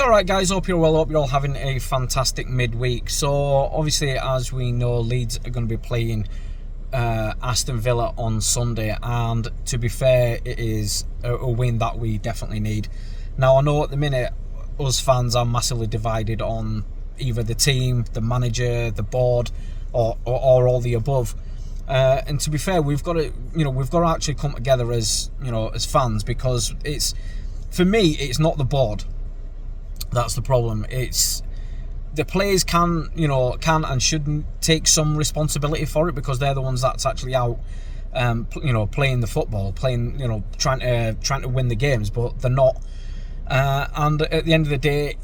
Alright guys, hope you're well, hope you're all having a fantastic midweek. So obviously, as we know, Leeds are going to be playing Aston Villa on Sunday, and to be fair, it is a win that we definitely need. Now I know at the minute us fans are massively divided on either the team, the manager, the board, or all the above. And to be fair, we've got to actually come together as as fans, because for me it's not the board that's the problem. It's the players can and shouldn't take some responsibility for it, because they're the ones that's actually out playing the football, trying to win the games, but they're not. And at the end of the day,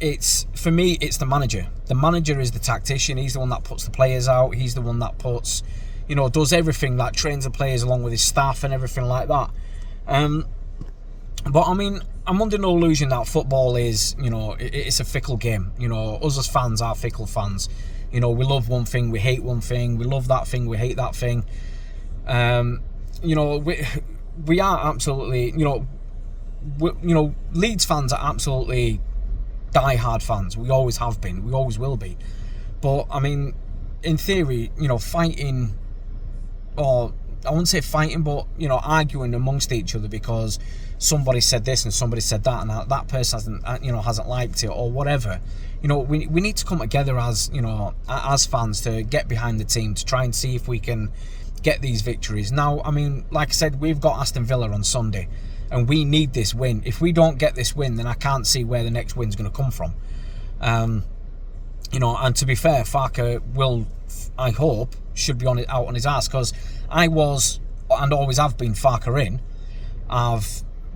for me it's the manager. The manager is the tactician. He's the one that puts the players out. He's the one that puts does everything, that trains the players along with his staff and everything like that. But I mean, I'm under no illusion that football is, it's a fickle game. Us as fans are fickle fans. We love one thing, we hate one thing. We love that thing, we hate that thing. We are absolutely, Leeds fans are absolutely die-hard fans. We always have been. We always will be. But I mean, in theory, fighting, or I wouldn't say fighting, but arguing amongst each other because somebody said this and somebody said that, and that person hasn't liked it or whatever. We need to come together as as fans to get behind the team, to try and see if we can get these victories. Now, I mean, like I said, we've got Aston Villa on Sunday, and we need this win. If we don't get this win, then I can't see where the next win's going to come from. And to be fair, Farke will, I hope, should be out on his ass, because I was and always have been Farke in.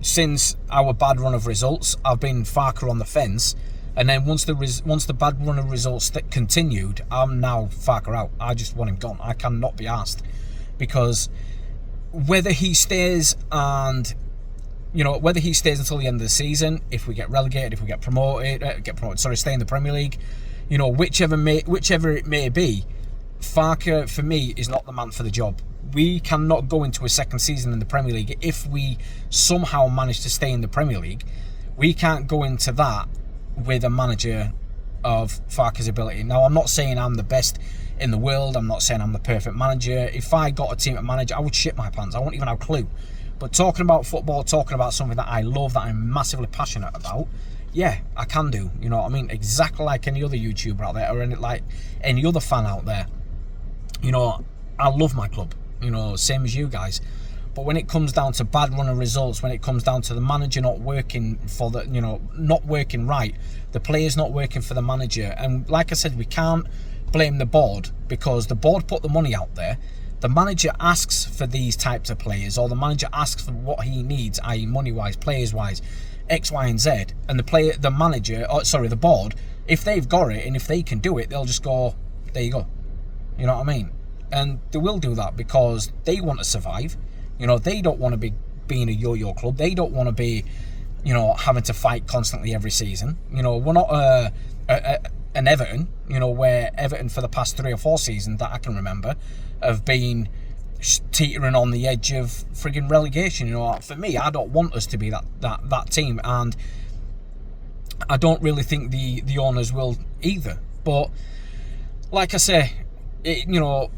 Since our bad run of results, I've been Farke on the fence, and then once the bad run of results that continued, I'm now Farke out. I just want him gone. I cannot be asked, because whether he stays until the end of the season, if we get relegated, if we get promoted, stay in the Premier League, whichever it may be, Farke for me is not the man for the job. We cannot go into a second season in the Premier League if we somehow manage to stay in the Premier League. We can't go into that with a manager of Farke's ability. Now, I'm not saying I'm the best in the world. I'm not saying I'm the perfect manager. If I got a team to manage, I would shit my pants. I wouldn't even have a clue. But talking about football, talking about something that I love, that I'm massively passionate about, yeah, I can do. You know what I mean? Exactly like any other YouTuber out there, or any other fan out there. I love my club. Same as you guys. But when it comes down to bad run of results, when it comes down to the manager not working not working right, the players not working for the manager, and like I said, we can't blame the board, because the board put the money out there. The manager asks for these types of players, or the manager asks for what he needs, i.e. money-wise, players-wise, X, Y, and Z. And the board, if they've got it and if they can do it, they'll just go, there you go. You know what I mean? And they will do that because they want to survive. They don't want to be being a yo-yo club. They don't want to be, having to fight constantly every season. We're not an Everton, where Everton for the past 3 or 4 seasons that I can remember have been teetering on the edge of frigging relegation. For me, I don't want us to be that team, and I don't really think the owners will either. But like I say,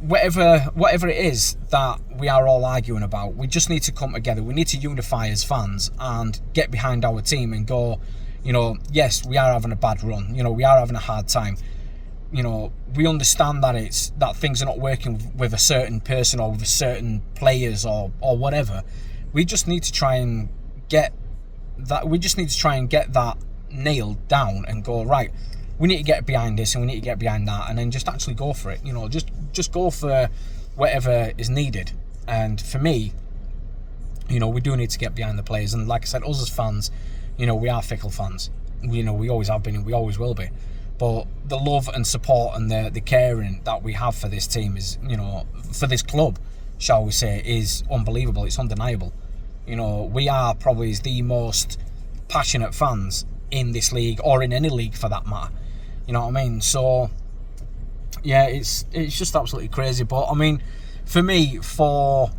whatever it is that we are all arguing about, we just need to come together. We need to unify as fans and get behind our team and go, yes, we are having a bad run. We are having a hard time. We understand that things are not working with a certain person or with certain players or whatever. We just need to try and get that. We just need to try and get that nailed down and go, right, we need to get behind this and we need to get behind that, and then just actually go for it. Just go for whatever is needed. And for me, we do need to get behind the players. And like I said, us as fans, we are fickle fans. We always have been and we always will be. But the love and support and the caring that we have for this team is, for this club, shall we say, is unbelievable. It's undeniable. We are probably the most passionate fans in this league, or in any league for that matter. You know what I mean? So yeah, it's just absolutely crazy. But I mean, for me, for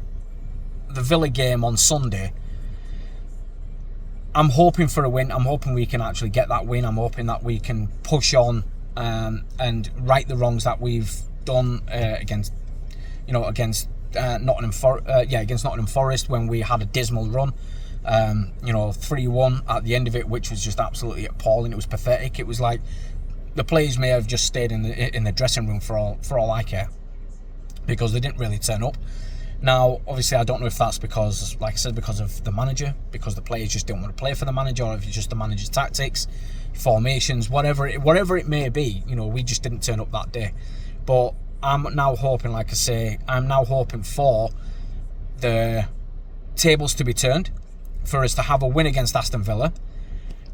the Villa game on Sunday, I'm hoping for a win. I'm hoping we can actually get that win. I'm hoping that we can push on and right the wrongs that we've done against Nottingham Forest when we had a dismal run. 3-1 at the end of it, which was just absolutely appalling. It was pathetic. It was like the players may have just stayed in the dressing room for all I care, because they didn't really turn up. Now, obviously, I don't know if that's because, like I said, because of the manager, because the players just didn't want to play for the manager, or if it's just the manager's tactics, formations, whatever it may be. We just didn't turn up that day. But I'm now hoping, like I say, for the tables to be turned, for us to have a win against Aston Villa,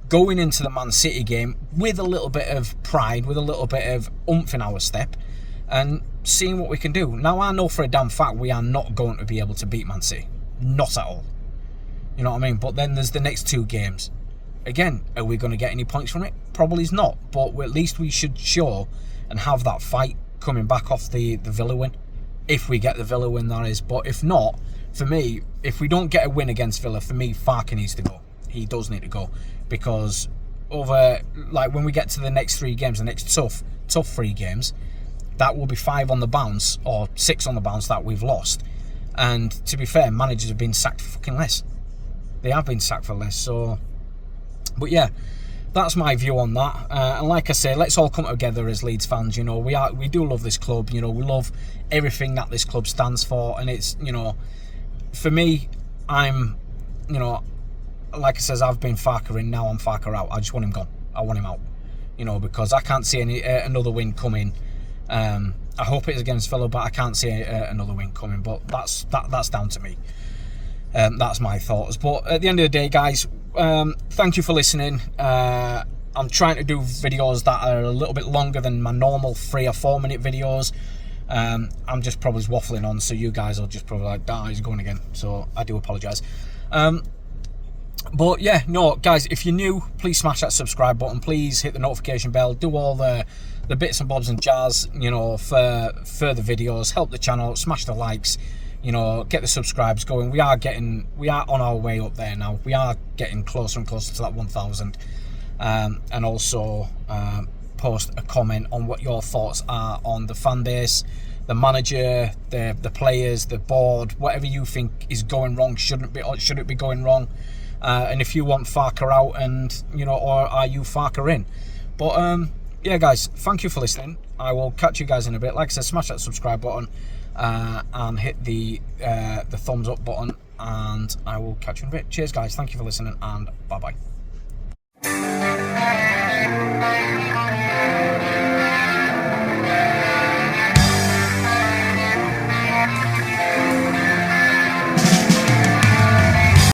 going into the Man City game with a little bit of pride, with a little bit of oomph in our step, and seeing what we can do. Now, I know for a damn fact we are not going to be able to beat Man City. Not at all. You know what I mean? But then there's the next 2 games. Again, are we going to get any points from it? Probably not. But at least we should show and have that fight coming back off the Villa win. If we get the Villa win, that is. But if not, for me, if we don't get a win against Villa, for me, Farke needs to go. He does need to go. Because when we get to the next 3 games, the next tough 3 games, that will be 5 on the bounce, or 6 on the bounce that we've lost. And to be fair, managers have been sacked for fucking less. They have been sacked for less. So, but yeah, that's my view on that. And like I say, let's all come together as Leeds fans. We do love this club. We love everything that this club stands for. And it's, for me, I'm, like I says, I've been Farke in, now I'm Farke out. I just want him gone. I want him out. Because I can't see another win coming. I hope it is against Villa, but I can't see another win coming. But that's down to me. That's my thoughts. But at the end of the day, guys, thank you for listening. I'm trying to do videos that are a little bit longer than my normal 3 or 4 minute videos. I'm just probably waffling on, so you guys are just probably like, he's going again. So I do apologise. But yeah, no, guys, if you're new, please smash that subscribe button. Please hit the notification bell. Do all the bits and bobs and jazz, for further videos. Help the channel. Smash the likes. Get the subscribes going. We are on our way up there now. We are getting closer and closer to that 1,000. And also post a comment on what your thoughts are on the fan base, the manager, the players, the board, whatever you think is going wrong, should it be going wrong. And if you want Farke out, and or are you Farke in? But yeah, guys, thank you for listening. I will catch you guys in a bit. Like I said, smash that subscribe button and hit the thumbs up button, and I will catch you in a bit. Cheers, guys. Thank you for listening, and bye bye.